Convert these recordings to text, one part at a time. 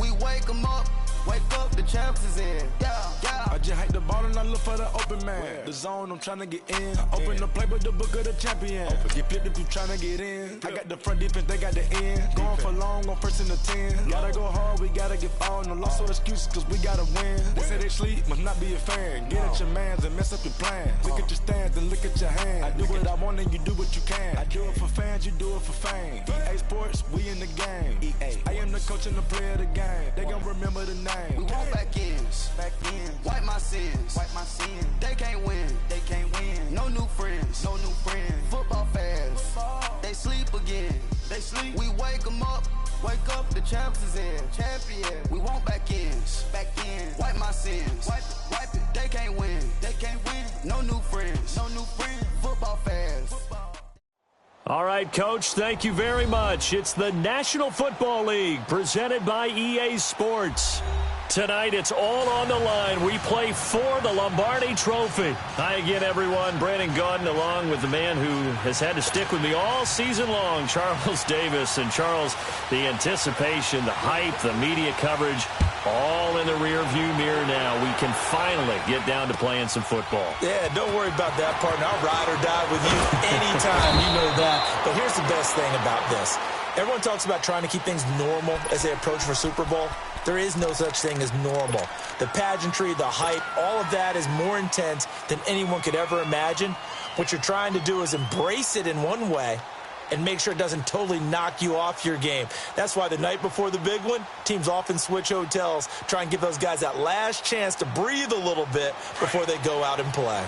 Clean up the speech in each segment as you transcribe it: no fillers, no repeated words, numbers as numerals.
We wake them up, the champs is in. Yeah. I just hate the ball and I look for the open man. The zone, I'm trying to get in. Open the playbook, the book of the champion. Get flipped if you trying to get in. I got the front defense, they got the end. Going for long, on first and the 10. Gotta go hard, we gotta get all. No loss or excuses, cause we gotta win. They say they sleep, must not be a fan. Get at your mans and mess up your plan. Look at your stands and look at your hands. I do what I want and you do what you can. I do it for fans, you do it for fame. EA Sports, we in the game. I am the coach and the player of the game. They gon' remember the name. We want back ends. Wipe my sins. They can't win. No new friends. Football fans. They sleep again. We wake them up. The champs is in. Champion. We want back ends. Wipe my sins. Wipe it. They can't win. No new friends. Football fans. All right, Coach, thank you very much. It's the National Football League presented by EA Sports. Tonight, it's all on the line. We play for the Lombardi Trophy. Hi again, everyone. Brandon Gaudin along with the man who has had to stick with me all season long, Charles Davis. And, Charles, the anticipation, the hype, the media coverage, all in the rearview mirror now. We can finally get down to playing some football. Yeah, don't worry about that, partner. I'll ride or die with you anytime. You know that. But here's the best thing about this. Everyone talks about trying to keep things normal as they approach for Super Bowl. There is no such thing as normal. The pageantry, the hype, all of that is more intense than anyone could ever imagine. What you're trying to do is embrace it in one way and make sure it doesn't totally knock you off your game. That's why the night before the big one, teams often switch hotels, try and give those guys that last chance to breathe a little bit before they go out and play.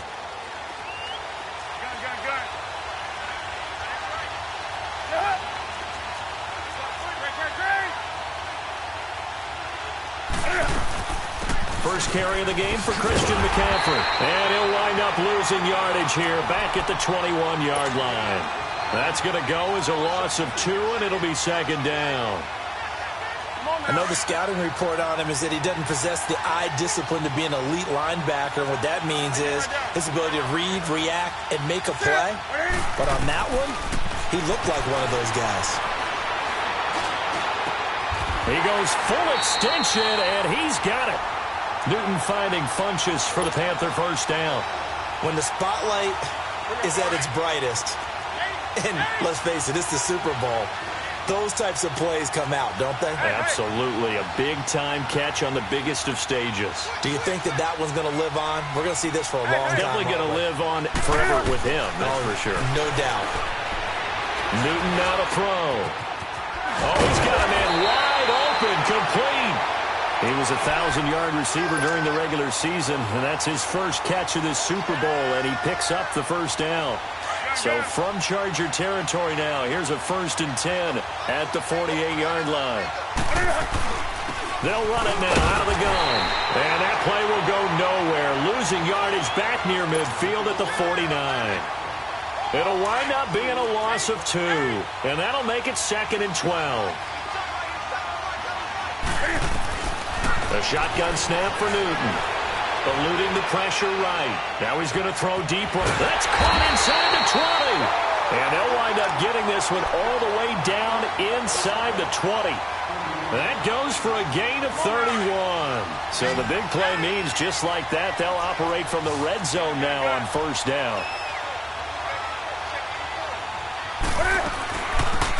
First carry of the game for Christian McCaffrey. And he'll wind up losing yardage here back at the 21-yard line. That's going to go as a loss of 2, and it'll be second down. I know the scouting report on him is that he doesn't possess the eye discipline to be an elite linebacker. And what that means is his ability to read, react, and make a play. But on that one, he looked like one of those guys. He goes full extension, and he's got it. Newton finding Funchess for the Panther first down. When the spotlight is at its brightest, and let's face it, it's the Super Bowl, those types of plays come out, don't they? Absolutely. A big-time catch on the biggest of stages. Do you think that that one's going to live on? We're going to see this for a long time. Definitely going to live on forever with him, that's for sure. No doubt. Newton now to throw. Oh, he's got a man wide open, complete. He was a 1,000-yard receiver during the regular season, and that's his first catch of this Super Bowl, and he picks up the first down. So from Charger territory now, here's a 1st and 10 at the 48-yard line. They'll run it now out of the gun, and that play will go nowhere, losing yardage back near midfield at the 49. It'll wind up being a loss of 2, and that'll make it 2nd and 12. A shotgun snap for Newton. Eluding the pressure right. Now he's going to throw deep. That's caught inside the 20. And they'll wind up getting this one all the way down inside the 20. That goes for a gain of 31. So the big play means just like that, they'll operate from the red zone now on first down.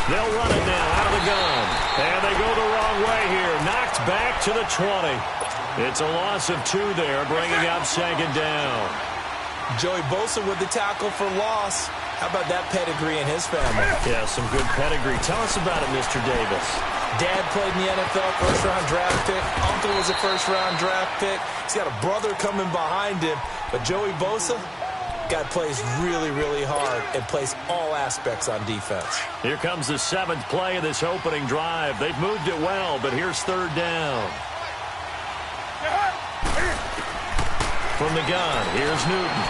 They'll run it now out of the gun. And they go the wrong way here. Knocked back to the 20. It's a loss of 2 there, bringing up second down. Joey Bosa with the tackle for loss. How about that pedigree in his family? Yeah, some good pedigree. Tell us about it, Mr. Davis. Dad played in the NFL, first-round draft pick. Uncle was a first-round draft pick. He's got a brother coming behind him. But Joey Bosa, guy plays really, really hard and plays all aspects on defense. Here comes the 7th play of this opening drive. They've moved it well, but here's third down. From the gun, here's Newton.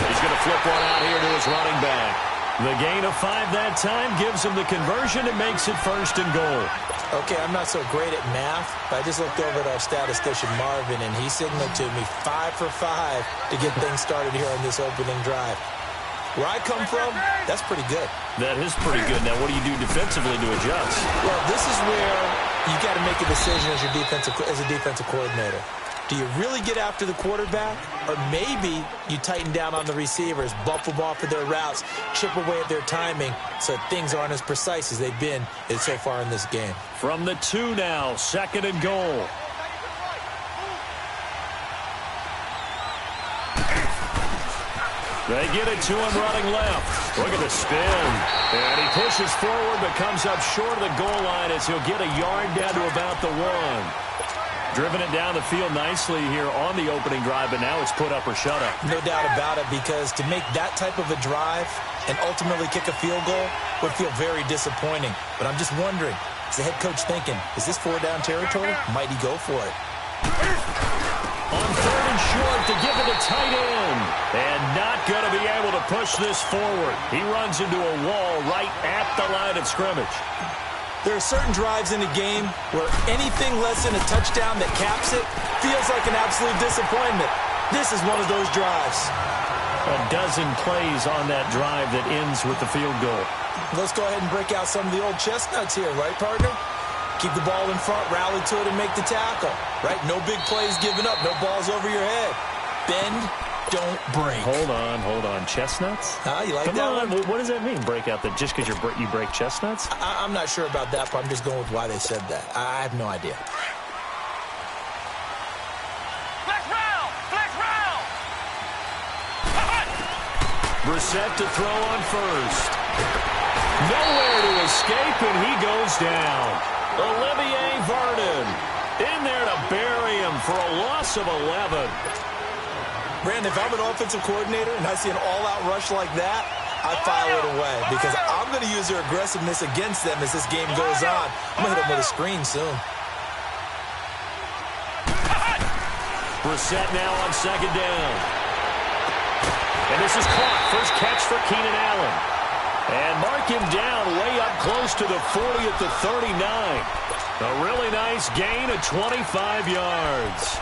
He's going to flip one out here to his running back. The gain of 5 that time gives him the conversion and makes it 1st and goal. Okay, I'm not so great at math, but I just looked over at our statistician Marvin, and he signaled to me 5 for 5 to get things started here on this opening drive. Where I come from, that's pretty good. That is pretty good. Now, what do you do defensively to adjust? Well, this is where you got to make a decision as a defensive coordinator. Do you really get after the quarterback, or maybe you tighten down on the receivers, bump them off of their routes, chip away at their timing so things aren't as precise as they've been so far in this game? From the 2 now, 2nd and goal. They get it to him running left. Look at the spin. And he pushes forward but comes up short of the goal line as he'll get a yard down to about the 1. Driven it down the field nicely here on the opening drive, but now it's put up or shut up. No doubt about it, because to make that type of a drive and ultimately kick a field goal would feel very disappointing. But I'm just wondering, is the head coach thinking, is this 4-down territory? Might he go for it? On 3rd and short to give it a tight end. And not going to be able to push this forward. He runs into a wall right at the line of scrimmage. There are certain drives in the game where anything less than a touchdown that caps it feels like an absolute disappointment. This is one of those drives. A dozen plays on that drive that ends with the field goal. Let's go ahead and break out some of the old chestnuts here, right, partner? Keep the ball in front, rally to it, and make the tackle, right? No big plays given up, no balls over your head. Bend, don't break. Hold on. Chestnuts? You like Come that on. one? What does that mean, break out? That just because you break chestnuts? I'm not sure about that, but I'm just going with why they said that. I have no idea. Brissett to throw on first. Nowhere to escape, and he goes down. Olivier Vernon in there to bury him for a loss of 11. Brandon, if I'm an offensive coordinator and I see an all-out rush like that, I file it away because I'm going to use their aggressiveness against them as this game goes on. I'm going to hit them with a screen soon. Brissett now on 2nd down. And this is caught. First catch for Keenan Allen. And mark him down way up close to the 40 at the 39. A really nice gain of 25 yards.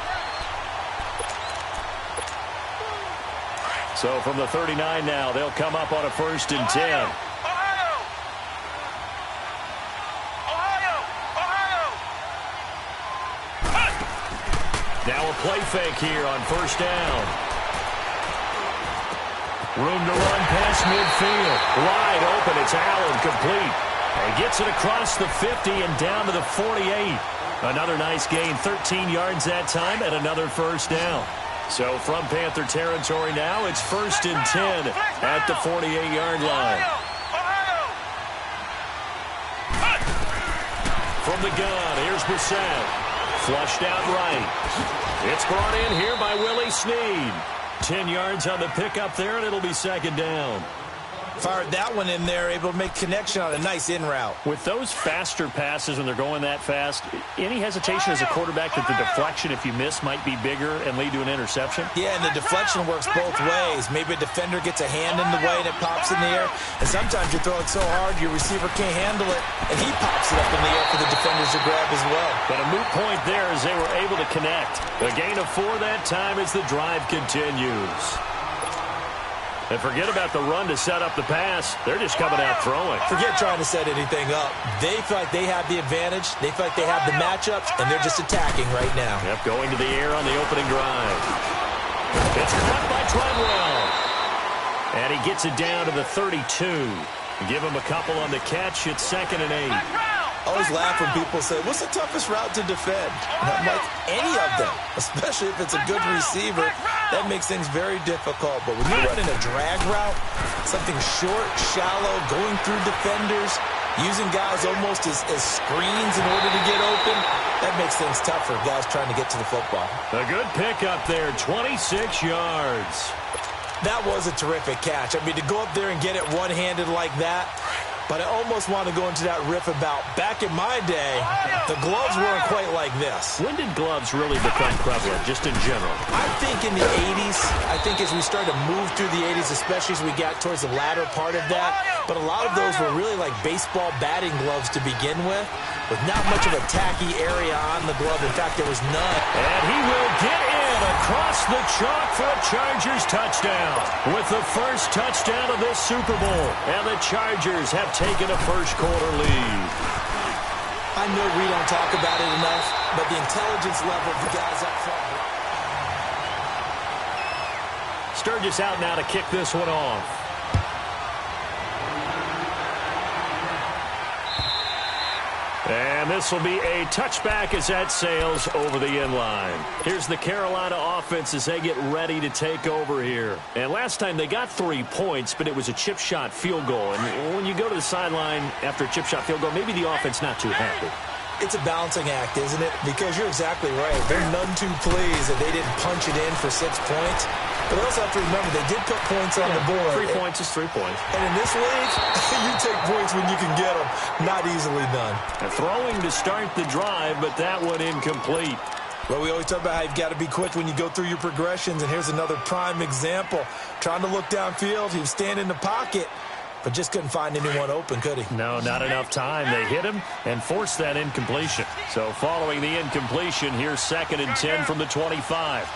So from the 39 now, they'll come up on a 1st and 10. Now a play fake here on 1st down. Room to run past midfield. Wide open. It's Allen, complete. And gets it across the 50 and down to the 48. Another nice gain, 13 yards that time, and another 1st down. So from Panther territory now, it's 1st and 10 at the 48-yard line. From the gun, here's Brissett. Flushed out right. It's brought in here by Willie Snead. 10 yards on the pickup there, and it'll be 2nd down. Fired that one in there, able to make connection on a nice in route. With those faster passes when they're going that fast, any hesitation as a quarterback that the deflection, if you miss, might be bigger and lead to an interception? Yeah, and the deflection works both ways. Maybe a defender gets a hand in the way and it pops in the air. And sometimes you throw it so hard your receiver can't handle it, and he pops it up in the air for the defenders to grab as well. But a moot point there as they were able to connect. A gain of 4 that time as the drive continues. And forget about the run to set up the pass. They're just coming out throwing. Forget trying to set anything up. They feel like they have the advantage. They feel like they have the matchups, and they're just attacking right now. Yep, going to the air on the opening drive. It's caught by Treadwell. And he gets it down to the 32. Give him a couple on the catch. It's 2nd and 8. I always laugh when people say, what's the toughest route to defend? And I'm like, any of them, especially if it's a good receiver. That makes things very difficult. But when you're running a drag route, something short, shallow, going through defenders, using guys almost as screens in order to get open, that makes things tough for guys trying to get to the football. A good pickup there, 26 yards. That was a terrific catch. I mean, to go up there and get it one-handed like that, but I almost want to go into that riff about back in my day, the gloves weren't quite like this. When did gloves really become prevalent, just in general? I think in the 80s. I think as we started to move through the 80s, especially as we got towards the latter part of that. But a lot of those were really like baseball batting gloves to begin with not much of a tacky area on the glove. In fact, there was none. And he will get in across the chalk for a Chargers touchdown with the first touchdown of this Super Bowl. And the Chargers have taken a first quarter lead. I I know we don't talk about it enough, but the intelligence level of the guys up front. Sturgis out now to kick this one off. And this will be a touchback as that sails over the end line. Here's the Carolina offense as they get ready to take over here. And last time they got 3 points, but it was a chip shot field goal. And when you go to the sideline after a chip shot field goal, maybe the offense not too happy. It's a balancing act, isn't it? Because you're exactly right. They're none too pleased that they didn't punch it in for 6 points. But also have to remember, they did put points on the board. 3 points is 3 points. And in this league, you take points when you can get them. Not easily done. And throwing to start the drive, but that one incomplete. Well, we always talk about how you've got to be quick when you go through your progressions. And here's another prime example. Trying to look downfield, he was standing in the pocket, but just couldn't find anyone open, could he? No, not enough time. They hit him and forced that incompletion. So following the incompletion, here's 2nd and 10 from the 25.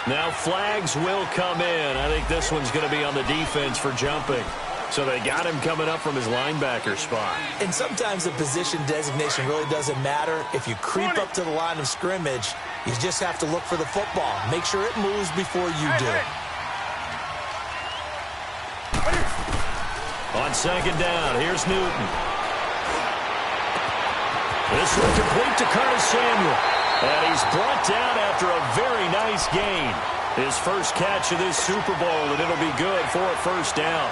Now flags will come in. I think this one's going to be on the defense for jumping. So they got him coming up from his linebacker spot. And sometimes the position designation really doesn't matter. If you creep up to the line of scrimmage, you just have to look for the football. Make sure it moves before you do. On 2nd down, here's Newton. This one complete to Curtis Samuel. And he's brought down after a very nice gain. His first catch of this Super Bowl, and it'll be good for a 1st down.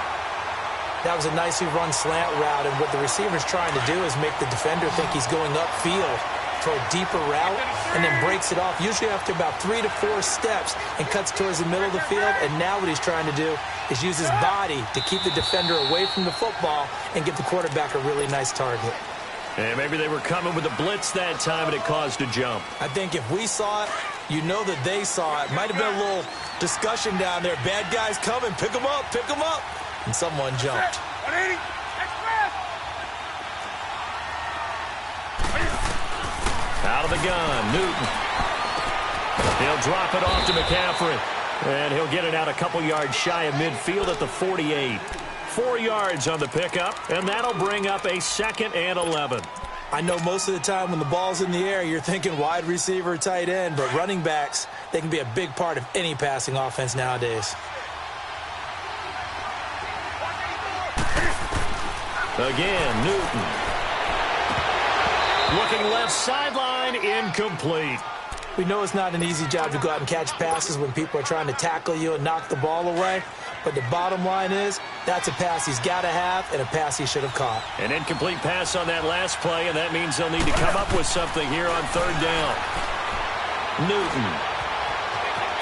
That was a nicely run slant route, and what the receiver's trying to do is make the defender think he's going upfield for a deeper route, and then breaks it off, usually after about 3 to 4 steps, and cuts towards the middle of the field. And now what he's trying to do is use his body to keep the defender away from the football and give the quarterback a really nice target. And maybe they were coming with a blitz that time, and it caused a jump. I think if we saw it, you know that they saw it. Might have been a little discussion down there. Bad guys coming. Pick them up. Pick them up. And someone jumped. Out of the gun, Newton. He'll drop it off to McCaffrey. And he'll get it out a couple yards shy of midfield at the 48. 4 yards on the pickup, and that'll bring up a 2nd and 11. I know most of the time when the ball's in the air, you're thinking wide receiver, tight end, but running backs, they can be a big part of any passing offense nowadays. Again, Newton. Looking left sideline, incomplete. We know it's not an easy job to go out and catch passes when people are trying to tackle you and knock the ball away. But the bottom line is, that's a pass he's got to have and a pass he should have caught. An incomplete pass on that last play, and that means they'll need to come up with something here on 3rd down. Newton.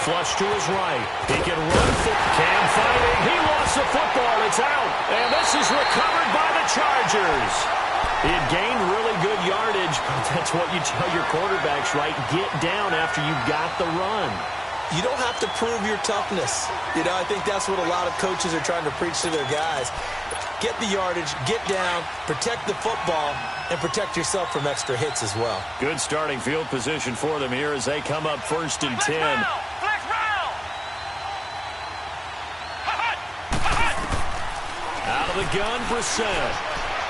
Flush to his right. He can run. Cam fighting. He lost the football. It's out. And this is recovered by the Chargers. He had gained really good yardage, but that's what you tell your quarterbacks, right? Get down after you got the run. You don't have to prove your toughness. You know, I think that's what a lot of coaches are trying to preach to their guys. Get the yardage, get down, protect the football, and protect yourself from extra hits as well. Good starting field position for them here as they come up 1st and 10. Out of the gun, Brissett.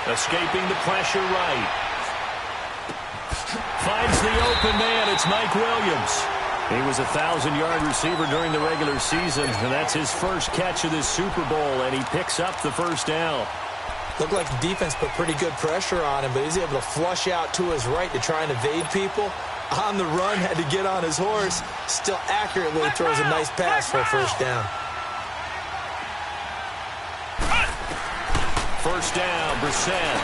Escaping the pressure right. Finds the open man. It's Mike Williams. He was a 1,000-yard receiver during the regular season, and that's his first catch of this Super Bowl, and he picks up the 1st down. Looked like the defense put pretty good pressure on him, but he's able to flush out to his right to try and evade people. On the run, had to get on his horse. Still accurately throws a nice pass for a 1st down. 1st down, Brissett.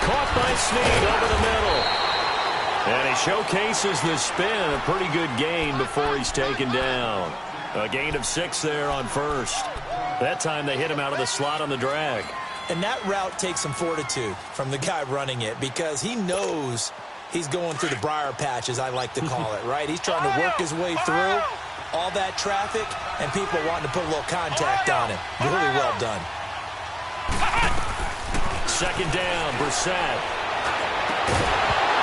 Caught by Snead over the middle. And he showcases the spin. A pretty good gain before he's taken down. A gain of 6 there on 1st. That time they hit him out of the slot on the drag. And that route takes some fortitude from the guy running it because he knows he's going through the briar patch, as I like to call it, right? He's trying to work his way through all that traffic and people wanting to put a little contact on him. Really well done. 2nd down, Brissett.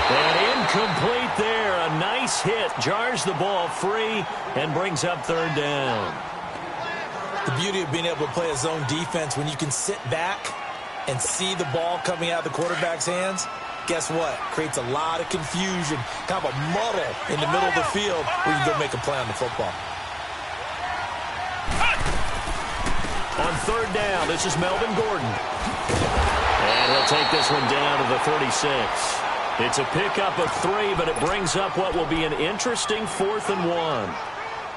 And incomplete there. A nice hit. Jars the ball free and brings up 3rd down. The beauty of being able to play a zone defense when you can sit back and see the ball coming out of the quarterback's hands, guess what? Creates a lot of confusion, kind of a muddle in the middle of the field where you can go make a play on the football. On third down, this is Melvin Gordon. And he'll take this one down to the 36. It's a pickup of 3, but it brings up what will be an interesting 4th and 1.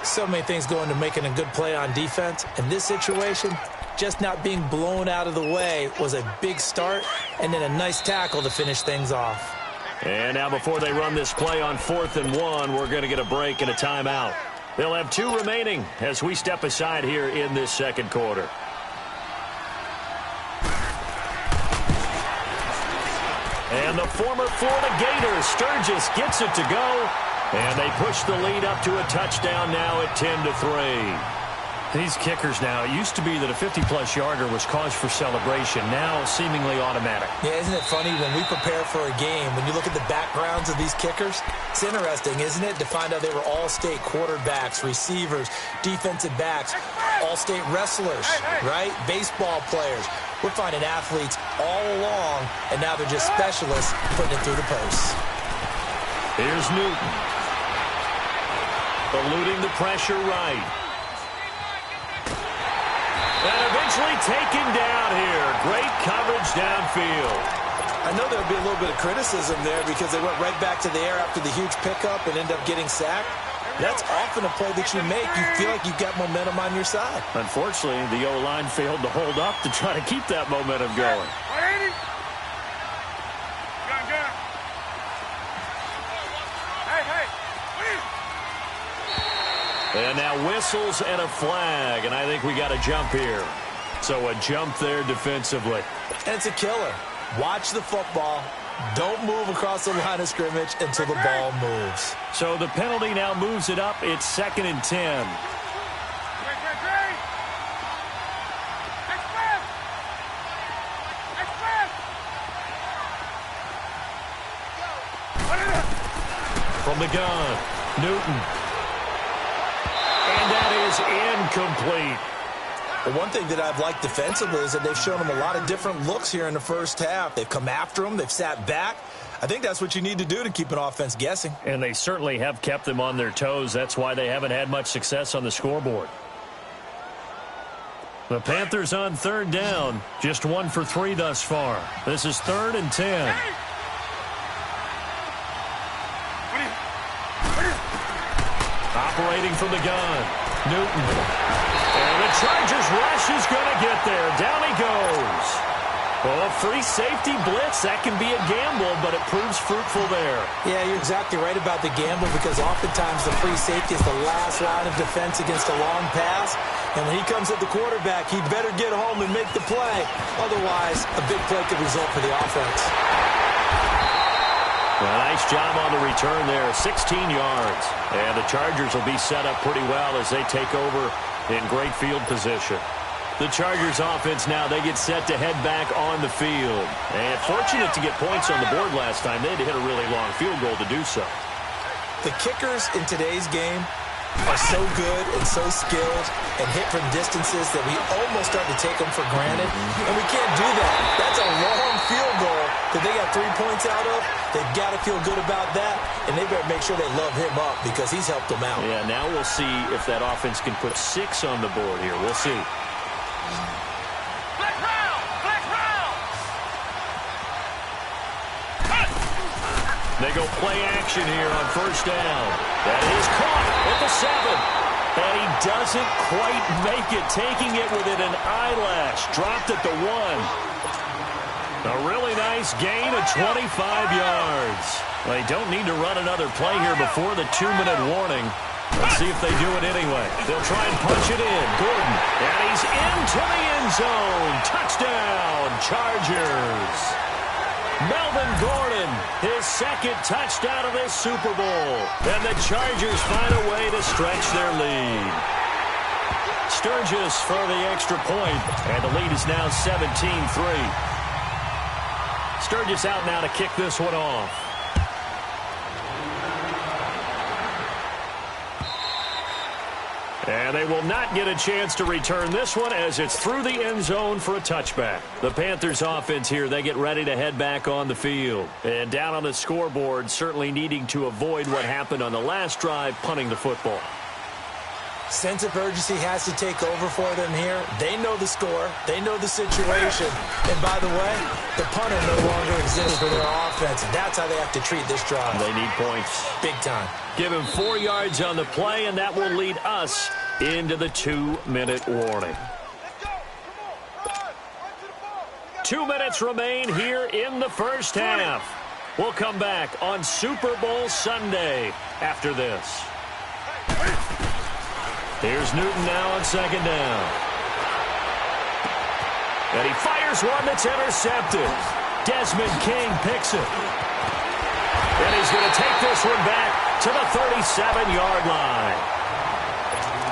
So many things go into making a good play on defense. In this situation, just not being blown out of the way was a big start, and then a nice tackle to finish things off. And now before they run this play on 4th and 1, we're going to get a break and a timeout. They'll have 2 remaining as we step aside here in this second quarter. And the former Florida Gator, Sturgis, gets it to go. And they push the lead up to a touchdown now at 10-3. These kickers now, it used to be that a 50-plus yarder was cause for celebration, now seemingly automatic. Yeah, isn't it funny when we prepare for a game, when you look at the backgrounds of these kickers, it's interesting, isn't it, to find out they were all-state quarterbacks, receivers, defensive backs, all-state wrestlers, right? Baseball players. We're finding athletes all along, and now they're just specialists putting it through the posts. Here's Newton. Eluding the pressure right. And eventually taken down here. Great coverage downfield. I know there'll be a little bit of criticism there because they went right back to the air after the huge pickup and ended up getting sacked. That's often a play that you make. You feel like you've got momentum on your side. Unfortunately, the O-line failed to hold up to try to keep that momentum going. And now whistles and a flag, and I think we got a jump here. So a jump there defensively. And it's a killer. Watch the football. Don't move across the line of scrimmage until the ball moves. So the penalty now moves it up. It's 2nd and 10. From the gun, Newton. And that is incomplete. The one thing that I've liked defensively is that they've shown them a lot of different looks here in the first half. They've come after them. They've sat back. I think that's what you need to do to keep an offense guessing. And they certainly have kept them on their toes. That's why they haven't had much success on the scoreboard. The Panthers on third down. Just 1 for 3 thus far. This is 3rd and 10. Operating from the gun, Newton. And the Chargers rush is going to get there. Down he goes. Well, a free safety blitz, that can be a gamble, but it proves fruitful there. Yeah, you're exactly right about the gamble because oftentimes the free safety is the last line of defense against a long pass. And when he comes at the quarterback, he'd better get home and make the play. Otherwise, a big play could result for the offense. Well, nice job on the return there, 16 yards. And the Chargers will be set up pretty well as they take over in great field position. The Chargers offense now, they get set to head back on the field. And fortunate to get points on the board last time. They had to hit a really long field goal to do so. The kickers in today's game are so good and so skilled and hit from distances that we almost start to take them for granted. And we can't do that. That's a long field goal that they got 3 points out of. They've got to feel good about that, and they better make sure they love him up because he's helped them out. Yeah, now we'll see if that offense can put 6 on the board here. We'll see. They go play action here on first down. That is caught at the 7. And he doesn't quite make it, taking it within an eyelash. Dropped at the 1. A really nice gain of 25 yards. They don't need to run another play here before the 2-minute warning. Let's see if they do it anyway. They'll try and punch it in. Gordon. And he's into the end zone. Touchdown, Chargers. Melvin Gordon, his 2nd touchdown of this Super Bowl. And the Chargers find a way to stretch their lead. Sturgis for the extra point, and the lead is now 17-3. Sturgis out now to kick this one off. And they will not get a chance to return this one as it's through the end zone for a touchback. The Panthers offense here, they get ready to head back on the field. And down on the scoreboard, certainly needing to avoid what happened on the last drive, punting the football. Sense of urgency has to take over for them here. They know the score. They know the situation. And by the way, the punter no longer exists for their offense. That's how they have to treat this drive. They need points. Big time. Give him 4 yards on the play, and that will lead us into the 2-minute warning. 2 minutes remain here in the first half. We'll come back on Super Bowl Sunday after this. Here's Newton now on second down. And he fires one that's intercepted. Desmond King picks it. And he's going to take this one back to the 37-yard line.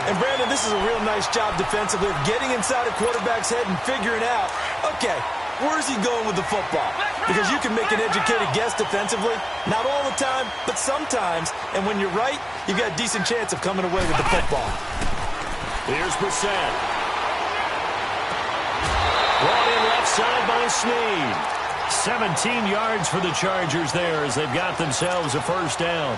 And, Brandon, this is a real nice job defensively of getting inside a quarterback's head and figuring out, okay, where's he going with the football? Because you can make an educated guess defensively. Not all the time, but sometimes. And when you're right, you've got a decent chance of coming away with the football. Here's Brissett. Brought in left side by Snead. 17 yards for the Chargers there as they've got themselves a first down.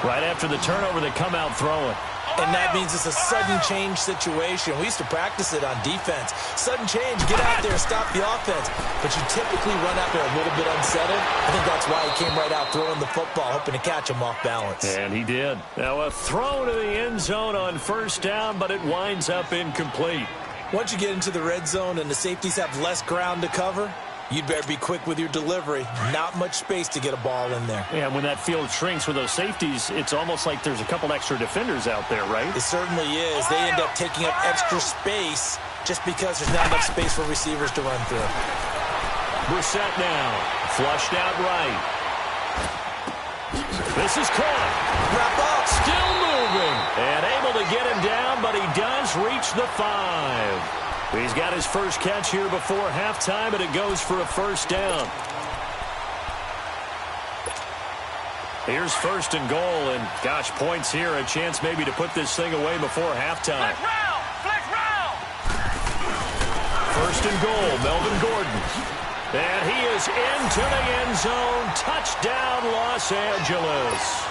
Right after the turnover, they come out throwing. And that means it's a sudden change situation. We used to practice it on defense. Sudden change, get out there, stop the offense. But you typically run out there a little bit unsettled. I think that's why he came right out throwing the football, hoping to catch him off balance. And he did. Now a throw to the end zone on first down, but it winds up incomplete. Once you get into the red zone and the safeties have less ground to cover, you'd better be quick with your delivery. Not much space to get a ball in there. Yeah, when that field shrinks with those safeties, it's almost like there's a couple extra defenders out there, right? It certainly is. They end up taking up extra space just because there's not enough space for receivers to run through. Brissett now. Flushed out right. This is caught. Wrap up. Still moving. And able to get him down, but he does reach the 5. He's got his first catch here before halftime, and it goes for a first down. Here's first and goal, and gosh, points here, a chance maybe to put this thing away before halftime. Flex round. First and goal, Melvin Gordon. And he is into the end zone. Touchdown, Los Angeles.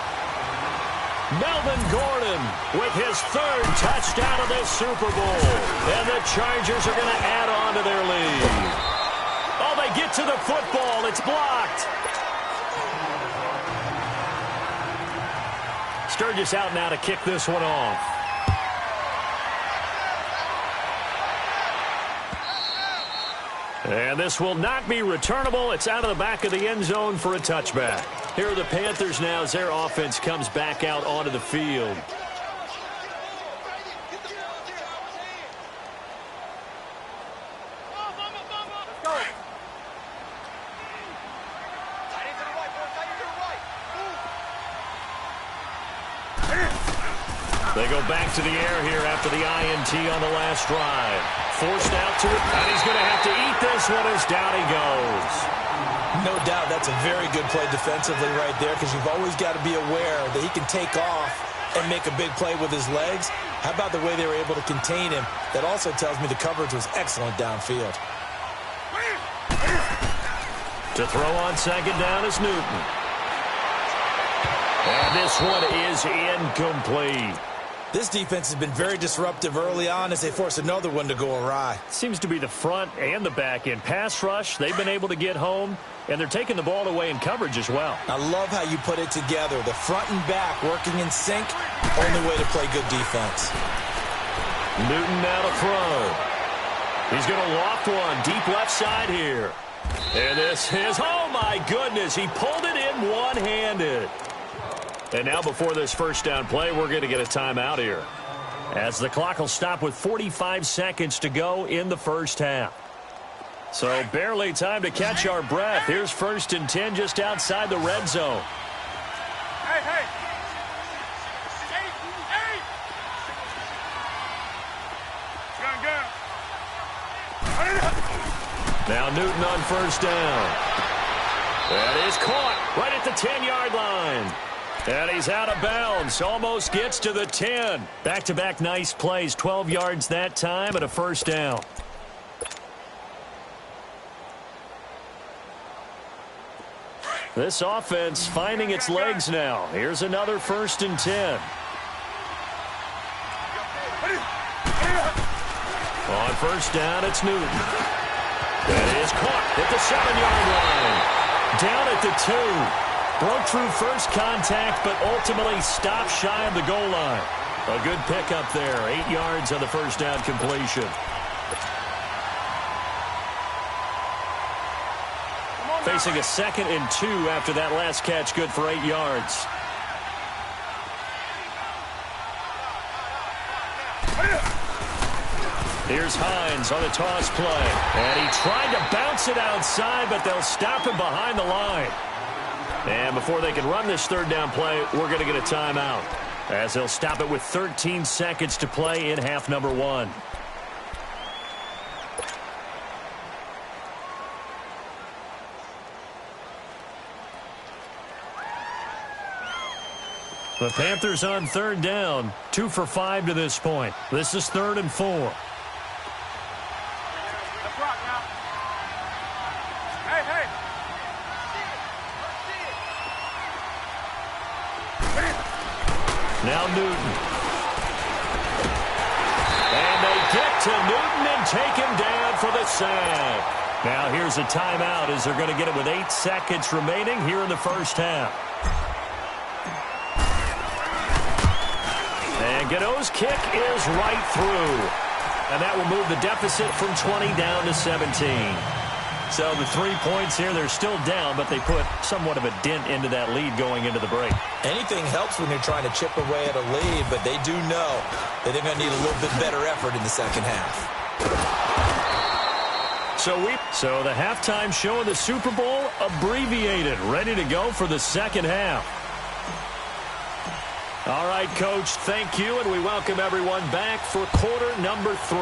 Melvin Gordon with his 3rd touchdown of this Super Bowl. And the Chargers are going to add on to their lead. Oh, they get to the football. It's blocked. Sturgis out now to kick this one off. And this will not be returnable. It's out of the back of the end zone for a touchback. Here are the Panthers now as their offense comes back out onto the field. They go back to the air here after the INT on the last drive. Forced out to it, and he's going to have to eat this one as down he goes. No doubt that's a very good play defensively right there because you've always got to be aware that he can take off and make a big play with his legs. How about the way they were able to contain him? That also tells me the coverage was excellent downfield. To throw on second down is Newton. And this one is incomplete. This defense has been very disruptive early on as they force another one to go awry. Seems to be the front and the back end. Pass rush, they've been able to get home, and they're taking the ball away in coverage as well. I love how you put it together. The front and back working in sync, only way to play good defense. Newton now to throw. He's going to loft one deep left side here. And this is, oh my goodness, he pulled it in one-handed. And now before this first down play, we're going to get a timeout here, as the clock will stop with 45 seconds to go in the first half. So barely time to catch our breath. Here's 1st and 10 just outside the red zone. Hey. Now Newton on first down. That is caught right at the 10-yard line. And he's out of bounds. Almost gets to the 10. Back-to-back nice plays. 12 yards that time and a first down. This offense finding its legs now. Here's another 1st and 10. On first down, it's Newton. That is caught at the 7-yard line. Down at the 2. Broke through first contact, but ultimately stopped shy of the goal line. A good pickup there. 8 yards on the first down completion. Facing a 2nd and 2 after that last catch. Good for 8 yards. Here's Hines on the toss play. And he tried to bounce it outside, but they'll stop him behind the line. And before they can run this 3rd down play, we're going to get a timeout, as they'll stop it with 13 seconds to play in half number 1. The Panthers on 3rd down, 2 for 5 to this point. This is 3rd and 4. Now Newton. And they get to Newton and take him down for the sack. Now here's a timeout as they're going to get it with 8 seconds remaining here in the first half. And Gano's kick is right through. And that will move the deficit from 20 down to 17. So the 3 points here, they're still down, but they put somewhat of a dent into that lead going into the break. Anything helps when you're trying to chip away at a lead, but they do know that they're going to need a little bit better effort in the second half. So the halftime show of the Super Bowl abbreviated, ready to go for the second half. All right, Coach, thank you, and we welcome everyone back for quarter number 3.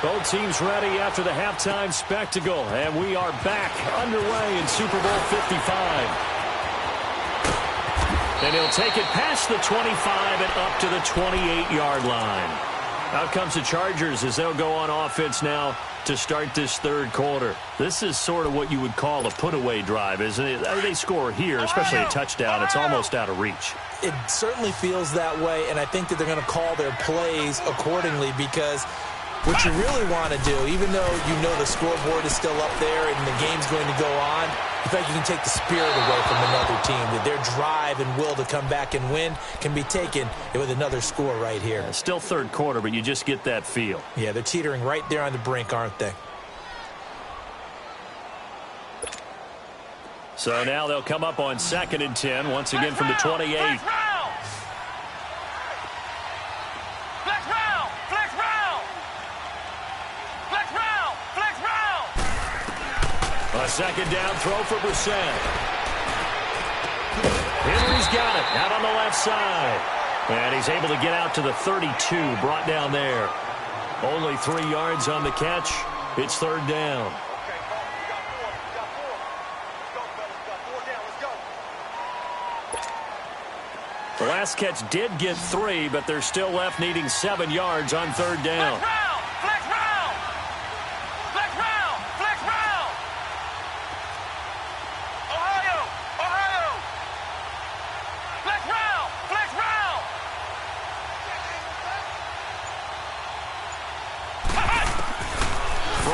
Both teams ready after the halftime spectacle, and we are back underway in Super Bowl 55. And he'll take it past the 25 and up to the 28-yard line. Out comes the Chargers as they'll go on offense now to start this 3rd quarter. This is sort of what you would call a put-away drive, isn't it? They score here, especially a touchdown. It's almost out of reach. It certainly feels that way, and I think that they're going to call their plays accordingly, because what you really want to do, even though you know the scoreboard is still up there and the game's going to go on, in fact, you can take the spirit away from another team, that their drive and will to come back and win can be taken with another score right here. Still 3rd quarter, but you just get that feel. Yeah, they're teetering right there on the brink, aren't they? So now they'll come up on 2nd and 10, once again from the 28. A 2nd down throw for Brissett. Henry's got it out on the left side. And he's able to get out to the 32, brought down there. Only 3 yards on the catch. It's 3rd down. The last catch did get 3, but they're still left needing 7 yards on 3rd down.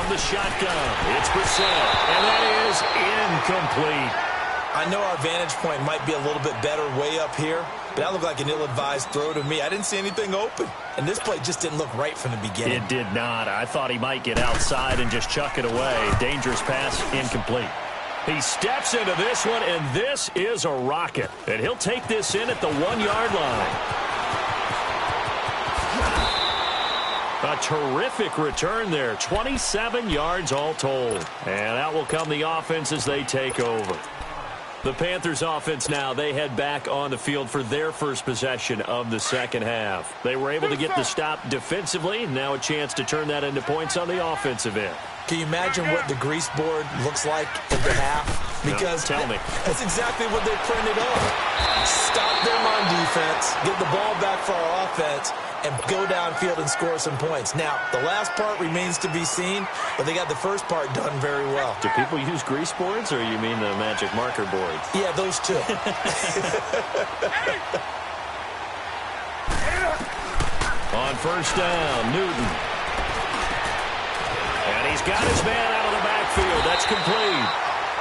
The shotgun. It's Brissett, and that is incomplete. I know our vantage point might be a little bit better way up here, but that looked like an ill-advised throw to me. I didn't see anything open, and this play just didn't look right from the beginning. It did not. I thought he might get outside and just chuck it away. Dangerous pass, incomplete. He steps into this one, and this is a rocket. And he'll take this in at the 1-yard line. A terrific return there. 27 yards all told. And out will come the offense as they take over. The Panthers offense now, they head back on the field for their first possession of the second half. They were able to get the stop defensively. Now a chance to turn that into points on the offensive end. Can you imagine what the grease board looks like at the half? because tell me. That's exactly what they printed on. Stop them on defense, get the ball back for our offense, and go downfield and score some points. Now, the last part remains to be seen, but they got the first part done very well. Do people use grease boards, or you mean the magic marker boards? Yeah, those two. On first down, Newton. And he's got his man out of the backfield. That's complete.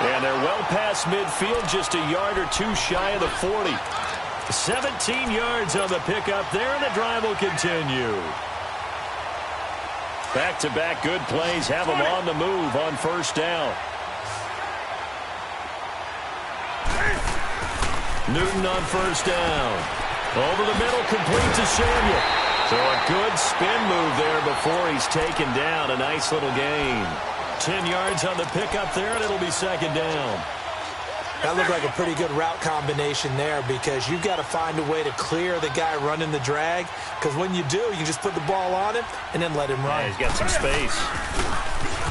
And they're well past midfield, just a yard or two shy of the 40. 17 yards on the pickup there, and the drive will continue. Back-to-back good plays have them on the move on first down. Newton on first down. Over the middle, complete to Samuel. So a good spin move there before he's taken down. A nice little gain. 10 yards on the pickup there, and it'll be second down. That looked like a pretty good route combination there, because you've got to find a way to clear the guy running the drag, because when you do, you just put the ball on him and then let him run. Yeah, he's got some space.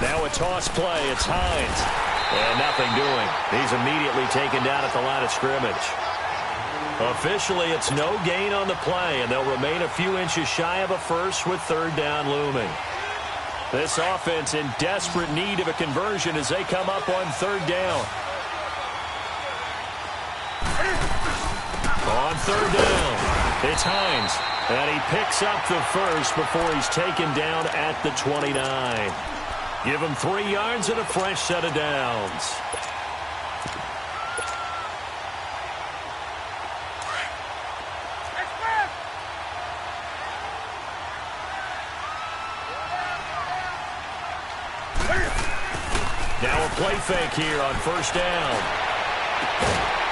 Now a toss play. It's Hines. And nothing doing. He's immediately taken down at the line of scrimmage. Officially, it's no gain on the play, and they'll remain a few inches shy of a first with third down looming. This offense in desperate need of a conversion as they come up on third down. On third down, it's Hines, and he picks up the first before he's taken down at the 29. Give him 3 yards and a fresh set of downs. Now a play fake here on first down.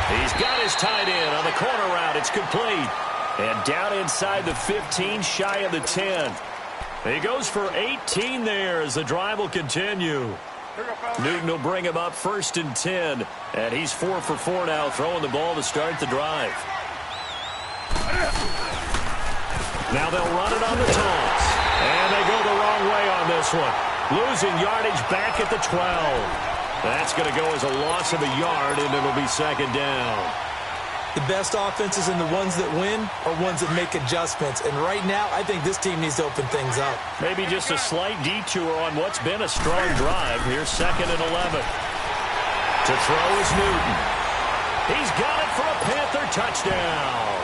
He's got his tight end on the corner route. It's complete. And down inside the 15, shy of the 10. He goes for 18 there as the drive will continue. Newton will bring him up first and 10. And he's 4 for 4 now, throwing the ball to start the drive. Now they'll run it on the toss. And they go the wrong way on this one. Losing yardage back at the 12. That's going to go as a loss of a yard, and it'll be second down. The best offenses and the ones that win are ones that make adjustments. And right now, I think this team needs to open things up. Maybe just a slight detour on what's been a strong drive. Here's second and 11. To throw is Newton. He's got it for a Panther touchdown.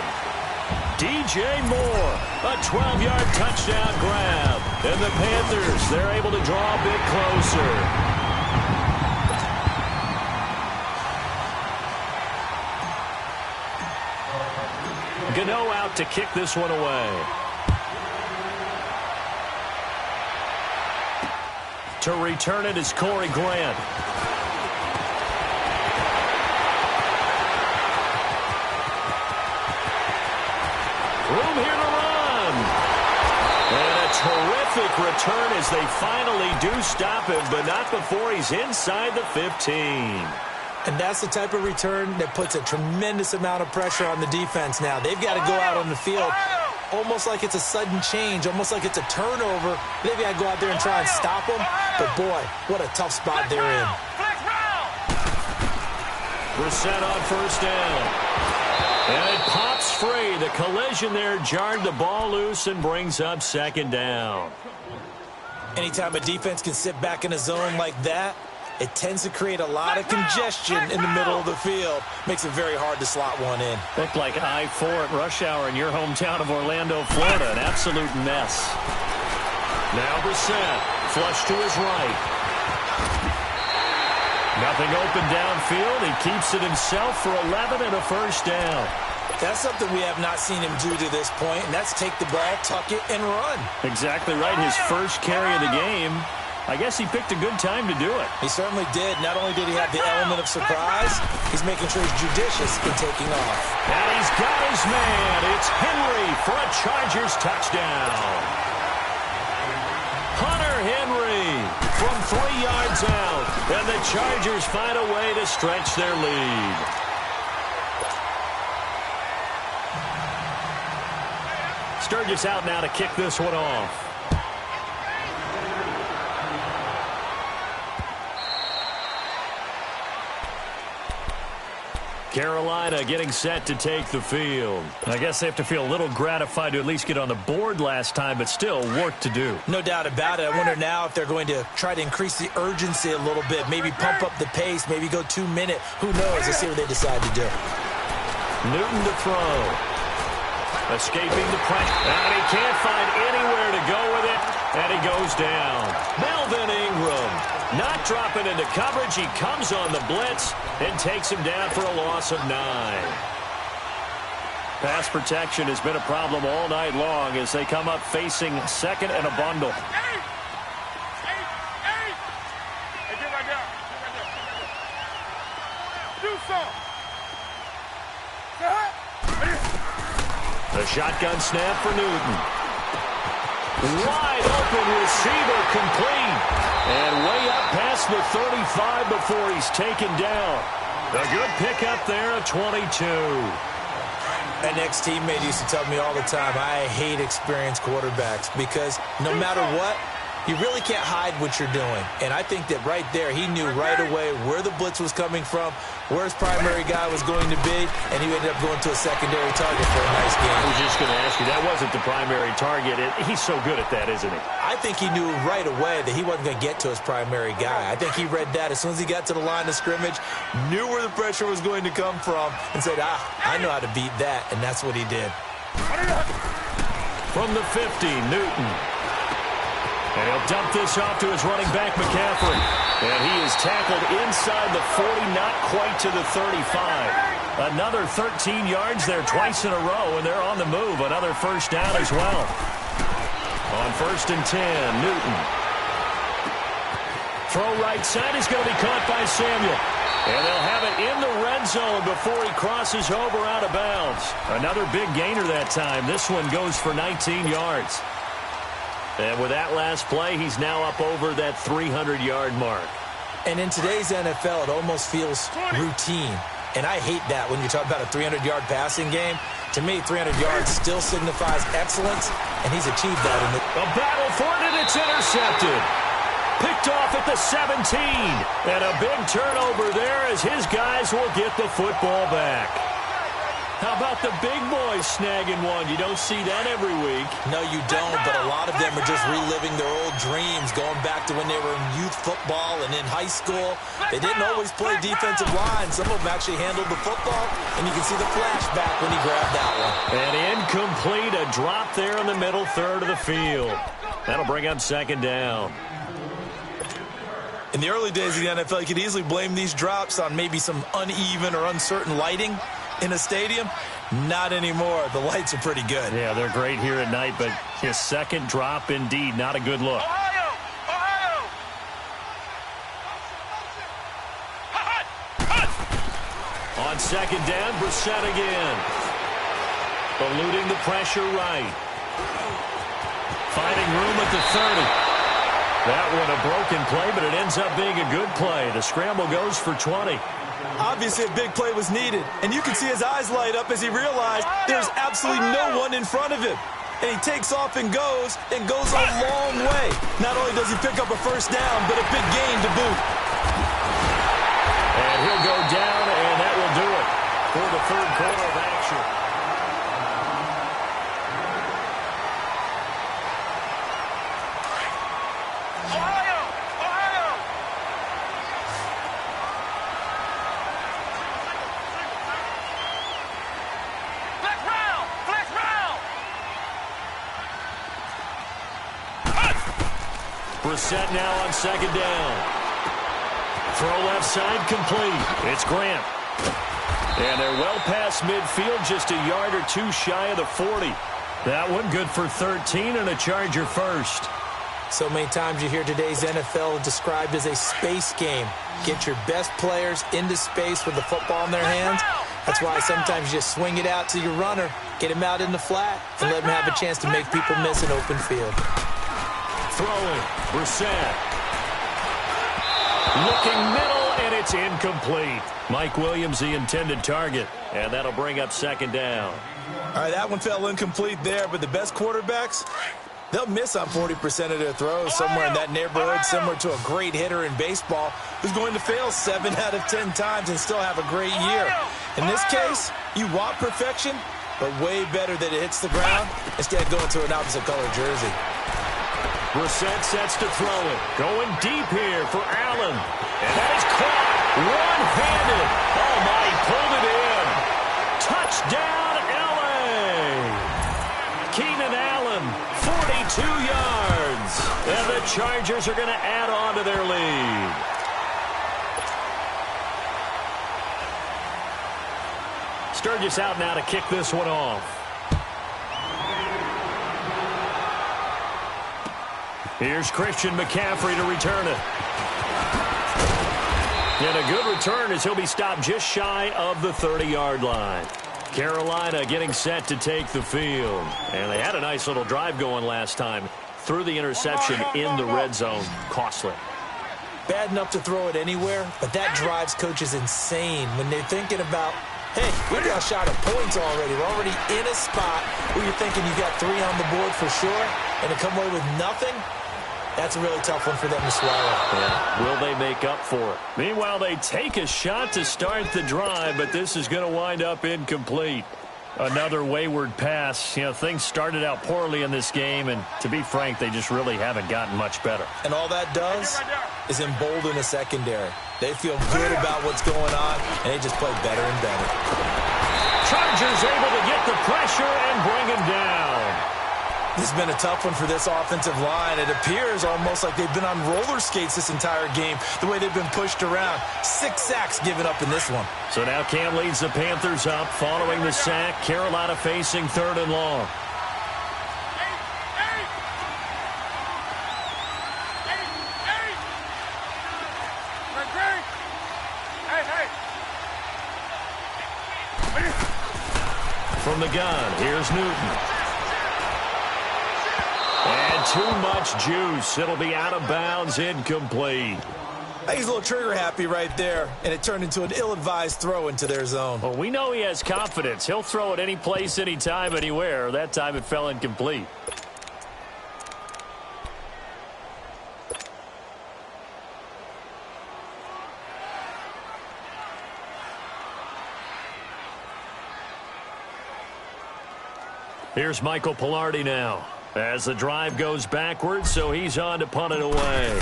DJ Moore, a 12-yard touchdown grab. And the Panthers, they're able to draw a bit closer. Gano out to kick this one away. To return it is Corey Grant. Room here to run. And a terrific return as they finally do stop him, but not before he's inside the 15. And that's the type of return that puts a tremendous amount of pressure on the defense now. They've got to go out on the field almost like it's a sudden change, almost like it's a turnover. They've got to go out there and try and stop them. But, boy, what a tough spot they're in. Brissett on first down. And it pops free. The collision there jarred the ball loose and brings up second down. Anytime a defense can sit back in a zone like that, it tends to create a lot of congestion in the middle of the field. Makes it very hard to slot one in. Looked like I-4 at rush hour in your hometown of Orlando, Florida. An absolute mess. Now Brissett, flush to his right. Nothing open downfield. He keeps it himself for 11 and a first down. That's something we have not seen him do to this point, and that's take the ball, tuck it, and run. Exactly right. His first carry of the game. I guess he picked a good time to do it. He certainly did. Not only did he have the element of surprise, he's making sure he's judicious in taking off. And he's got his man. It's Henry for a Chargers touchdown. Hunter Henry from 3 yards out. And the Chargers find a way to stretch their lead. Sturgis out now to kick this one off. Carolina getting set to take the field. I guess they have to feel a little gratified to at least get on the board last time, but still work to do. No doubt about it. I wonder now if they're going to try to increase the urgency a little bit, maybe pump up the pace, maybe go 2 minute. Who knows? Let's see what they decide to do. Newton to throw. Escaping the pressure. And he can't find anywhere to go with it, and he goes down. Melvin Ingram not dropping into coverage. He comes on the blitz and takes him down for a loss of 9. Pass protection has been a problem all night long as they come up facing second and a bundle. Hey, get right there. Do something. The shotgun snap for Newton. Wide open receiver complete. And way up past the 35 before he's taken down. A good pickup there at 22. An ex-teammate used to tell me all the time, I hate experienced quarterbacks because no matter what, you really can't hide what you're doing. And I think that right there, he knew right away where the blitz was coming from, where his primary guy was going to be, and he ended up going to a secondary target for a nice game. I was just going to ask you, that wasn't the primary target. He's so good at that, isn't he? I think he knew right away that he wasn't going to get to his primary guy. I think he read that as soon as he got to the line of scrimmage, knew where the pressure was going to come from, and said, I know how to beat that, and that's what he did. From the 50, Newton. And he'll dump this off to his running back, McCaffrey. And he is tackled inside the 40, not quite to the 35. Another 13 yards there twice in a row, and they're on the move. Another first down as well. On 1st and 10, Newton. Throw right side is going to be caught by Samuel. And they'll have it in the red zone before he crosses over out of bounds. Another big gainer that time. This one goes for 19 yards. And with that last play, he's now up over that 300-yard mark. And in today's NFL, it almost feels routine. And I hate that when you talk about a 300-yard passing game. To me, 300 yards still signifies excellence, and he's achieved that. A battle for it, and it's intercepted. Picked off at the 17. And a big turnover there as his guys will get the football back. How about the big boys snagging one? You don't see that every week. No, you don't, but a lot of them are just reliving their old dreams, going back to when they were in youth football and in high school. They didn't always play defensive line. Some of them actually handled the football, and you can see the flashback when he grabbed that one. And incomplete, a drop there in the middle third of the field. That'll bring up 2nd down. In the early days of the NFL, you could easily blame these drops on maybe some uneven or uncertain lighting in a stadium. Not anymore. The lights are pretty good. Yeah, they're great here at night, but his second drop, indeed, not a good look. Ohio! On 2nd down, Brissett again. Eluding the pressure right. Finding room at the 30. That one a broken play, but it ends up being a good play. The scramble goes for 20. Obviously, a big play was needed, and you can see his eyes light up as he realized there's absolutely no one in front of him. And he takes off and goes a long way. Not only does he pick up a first down, but a big gain to boot. And he'll go down, and that will do it for the 3rd quarter of action. Brissett now on 2nd down. Throw left side complete. It's Grant. And they're well past midfield, just a yard or 2 shy of the 40. That one good for 13 and a Charger first. So many times you hear today's NFL described as a space game. Get your best players into space with the football in their hands. That's why sometimes you just swing it out to your runner, get him out in the flat, and let him have a chance to make people miss an open field. Throwing, Brissett. Looking middle, and it's incomplete. Mike Williams, the intended target, and that'll bring up 2nd down. All right, that one fell incomplete there, but the best quarterbacks, They'll miss on 40% of their throws, somewhere in that neighborhood, similar to a great hitter in baseball who's going to fail 7 out of 10 times and still have a great year. In this case, you want perfection, but way better that it hits the ground instead of going to an opposite color jersey. Brissett sets to throw it. Going deep here for Allen. And that is caught one-handed. Oh, my, he pulled it in. Touchdown, L.A. Keenan Allen, 42 yards. And the Chargers are going to add on to their lead. Sturgis out now to kick this one off. Here's Christian McCaffrey to return it. And a good return as he'll be stopped just shy of the 30-yard line. Carolina getting set to take the field. And they had a nice little drive going last time. Threw the interception in the red zone. Costly. Bad enough to throw it anywhere, but that drives coaches insane when they're thinking about, hey, we got a shot at points already. We're already in a spot where you're thinking you got 3 on the board for sure, and to come away with nothing, that's a really tough one for them to swallow. Yeah. Will they make up for it? Meanwhile, they take a shot to start the drive, but this is going to wind up incomplete. Another wayward pass. You know, things started out poorly in this game, and to be frank, they just really haven't gotten much better. And all that does is embolden the secondary. They feel good about what's going on, and they just play better and better. Chargers able to get the pressure and bring him down. This has been a tough one for this offensive line. It appears almost like they've been on roller skates this entire game, the way they've been pushed around. 6 sacks given up in this one. So now Cam leads the Panthers up following the sack. Carolina facing 3rd and long. From the gun, here's Newton. And too much juice. It'll be out of bounds, incomplete. I think he's a little trigger happy right there, and it turned into an ill-advised throw into their zone. Well, we know he has confidence. He'll throw it any place, anytime, anywhere. That time it fell incomplete. Here's Michael Pilardi now. As the drive goes backwards, so he's on to punt it away.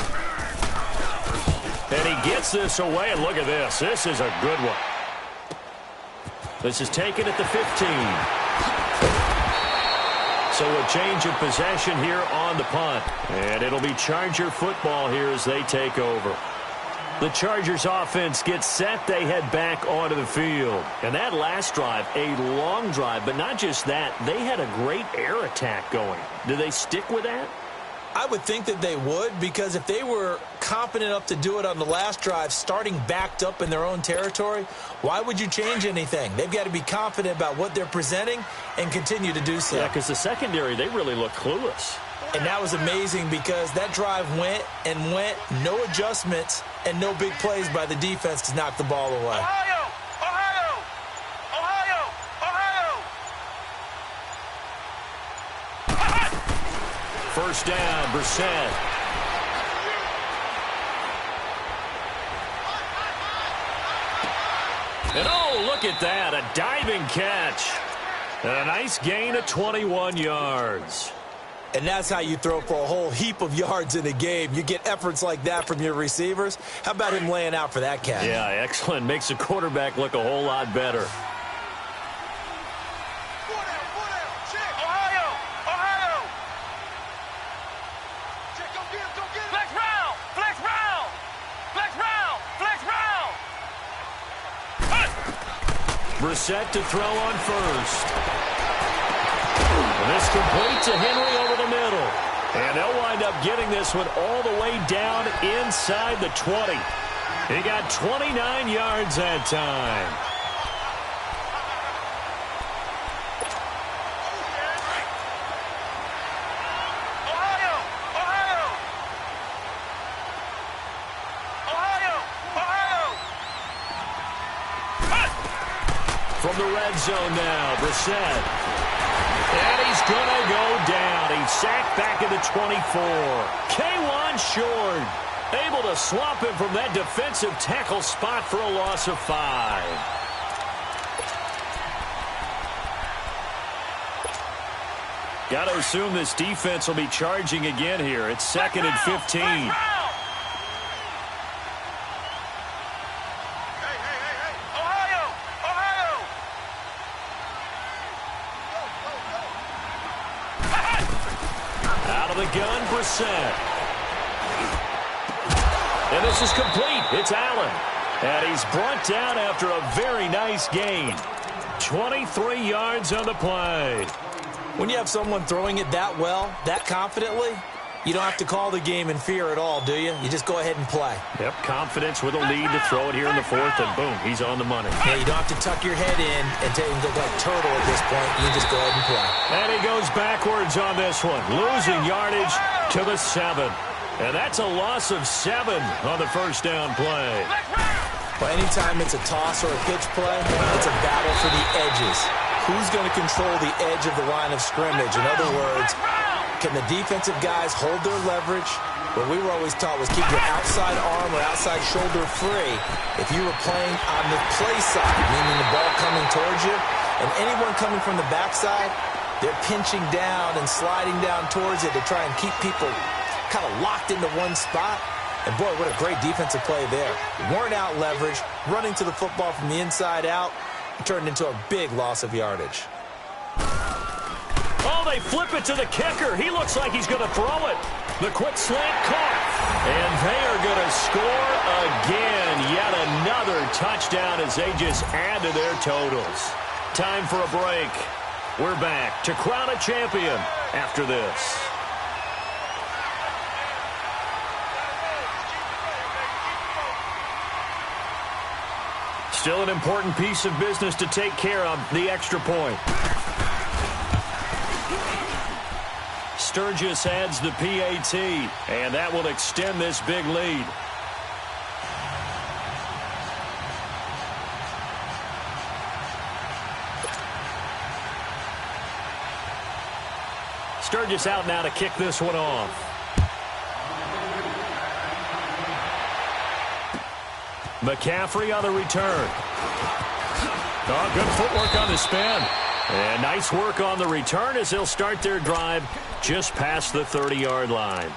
And he gets this away, and look at this. This is a good one. This is taken at the 15. So a change of possession here on the punt. And it'll be Charger football here as they take over. The Chargers offense gets set. They head back onto the field. And that last drive, a long drive, but not just that. They had a great air attack going. Do they stick with that? I would think that they would, because if they were confident enough to do it on the last drive, starting backed up in their own territory, why would you change anything? They've got to be confident about what they're presenting and continue to do so. Yeah, because the secondary, they really look clueless. And that was amazing because that drive went and went, no adjustments, and no big plays by the defense to knock the ball away. Ohio! Ohio! Ohio! Ohio! First down, Brissett. And oh, look at that, a diving catch. And a nice gain of 21 yards. And that's how you throw for a whole heap of yards in a game. You get efforts like that from your receivers. How about him laying out for that catch? Yeah, excellent. Makes the quarterback look a whole lot better. Ohio! Ohio! Go get him! Flex round! Flex round! Flex round! Flex round! Brissett to throw on first. And this complete to Henry over the middle. And they'll wind up getting this one all the way down inside the 20. He got 29 yards that time. Ohio! Ohio! Ohio! Ohio! From the red zone now, Brissett. And he's going to go down. He he's sacked back at the 24. K1 short. Able to swamp him from that defensive tackle spot for a loss of 5. Got to assume this defense will be charging again here. It's 2nd and 15. Out of the gun, Brissett. And this is complete. It's Allen. And he's brought down after a very nice gain. 23 yards on the play. When you have someone throwing it that well, that confidently, you don't have to call the game in fear at all, do you? You just go ahead and play. Yep, confidence with a lead to throw it here in the 4th, and boom, he's on the money. Yeah, you don't have to tuck your head in and look like turtle at this point. You just go ahead and play. And he goes backwards on this one, losing yardage to the 7. And that's a loss of 7 on the first down play. Well, anytime it's a toss or a pitch play, it's a battle for the edges. Who's going to control the edge of the line of scrimmage? In other words, can the defensive guys hold their leverage? What we were always taught was keep your outside arm or outside shoulder free if you were playing on the play side, meaning the ball coming towards you, and anyone coming from the backside, they're pinching down and sliding down towards it to try and keep people kind of locked into one spot. And boy, what a great defensive play there. Weren't out leverage, running to the football from the inside out. Turned into a big loss of yardage. Oh, they flip it to the kicker. He looks like he's going to throw it. The quick slant caught. And they are going to score again. Yet another touchdown as they just add to their totals. Time for a break. We're back to crown a champion after this. Still an important piece of business to take care of, the extra point. Sturgis adds the PAT, and that will extend this big lead. Sturgis out now to kick this one off. McCaffrey on the return. Oh, good footwork on the spin. And nice work on the return as they'll start their drive just past the 30-yard line.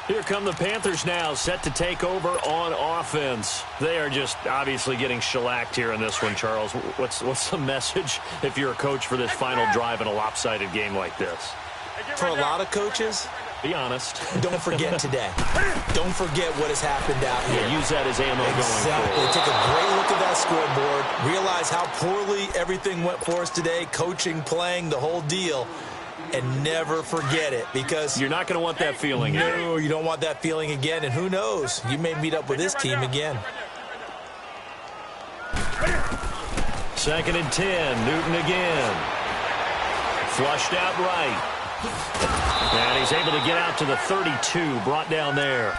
Here come the Panthers now, set to take over on offense. They are just obviously getting shellacked here in this one, Charles. What's the message if you're a coach for this final drive in a lopsided game like this? For a lot of coaches, be honest. Don't forget today. Don't forget what has happened out here. Yeah, use that as ammo going forward. Take a great look at that scoreboard. Realize how poorly everything went for us today. Coaching, playing, the whole deal. And never forget it, because you're not going to want that feeling. No, you don't want that feeling again. And who knows? You may meet up with this team again. 2nd and 10. Newton again. Flushed out right. And he's able to get out to the 32, brought down there.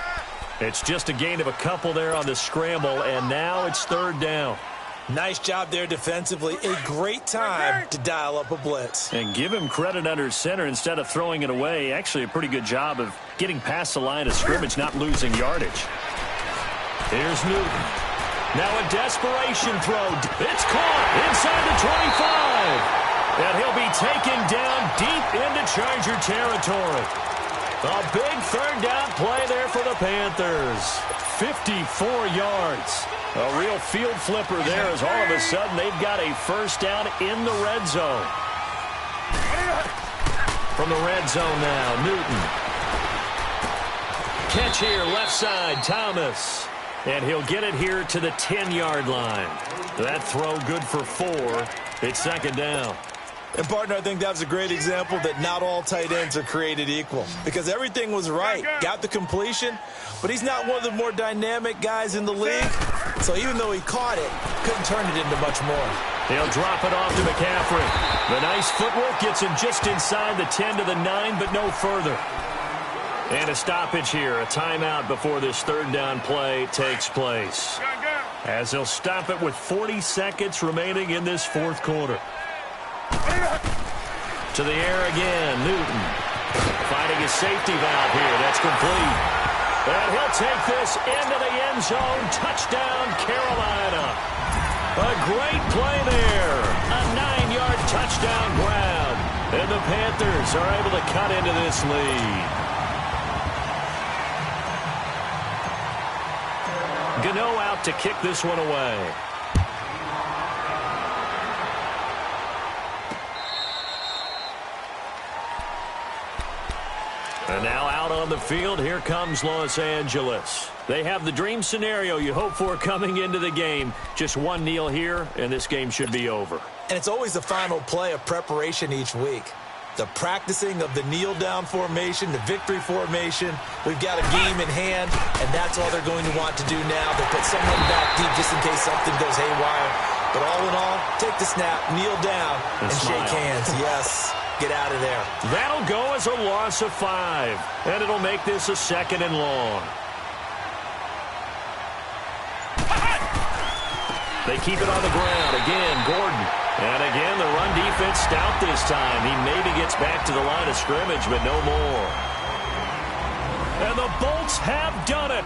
It's just a gain of a couple there on the scramble, and now it's 3rd down. Nice job there defensively. A great time to dial up a blitz. And give him credit under center instead of throwing it away. Actually a pretty good job of getting past the line of scrimmage, not losing yardage. Here's Newton. Now a desperation throw. It's caught inside the 25. And he'll be taken down deep into Charger territory. A big 3rd down play there for the Panthers. 54 yards. A real field flipper there as all of a sudden they've got a 1st down in the red zone. From the red zone now, Newton. Catch here, left side, Thomas. And he'll get it here to the 10-yard line. That throw good for 4. It's 2nd down. And, partner, I think that was a great example that not all tight ends are created equal, because everything was right. Got the completion, but he's not one of the more dynamic guys in the league. So even though he caught it, couldn't turn it into much more. He'll drop it off to McCaffrey. The nice footwork gets him just inside the 10 to the 9, but no further. And a stoppage here, a timeout before this 3rd down play takes place. As they'll stop it with 40 seconds remaining in this 4th quarter. To the air again, Newton. Finding his safety valve here. That's complete. And he'll take this into the end zone. Touchdown, Carolina. A great play there. A 9-yard touchdown grab. And the Panthers are able to cut into this lead. Gano out to kick this one away. And now out on the field, here comes Los Angeles. They have the dream scenario you hope for coming into the game. Just one kneel here, and this game should be over. And it's always the final play of preparation each week. The practicing of the kneel-down formation, the victory formation. We've got a game in hand, and that's all they're going to want to do now. They put someone back deep just in case something goes haywire. But all in all, take the snap, kneel down, and shake hands. Yes. Get out of there. That'll go as a loss of 5. And it'll make this a 2nd and long. They keep it on the ground. Again, Gordon. And again, the run defense stout this time. He maybe gets back to the line of scrimmage, but no more. And the Bolts have done it.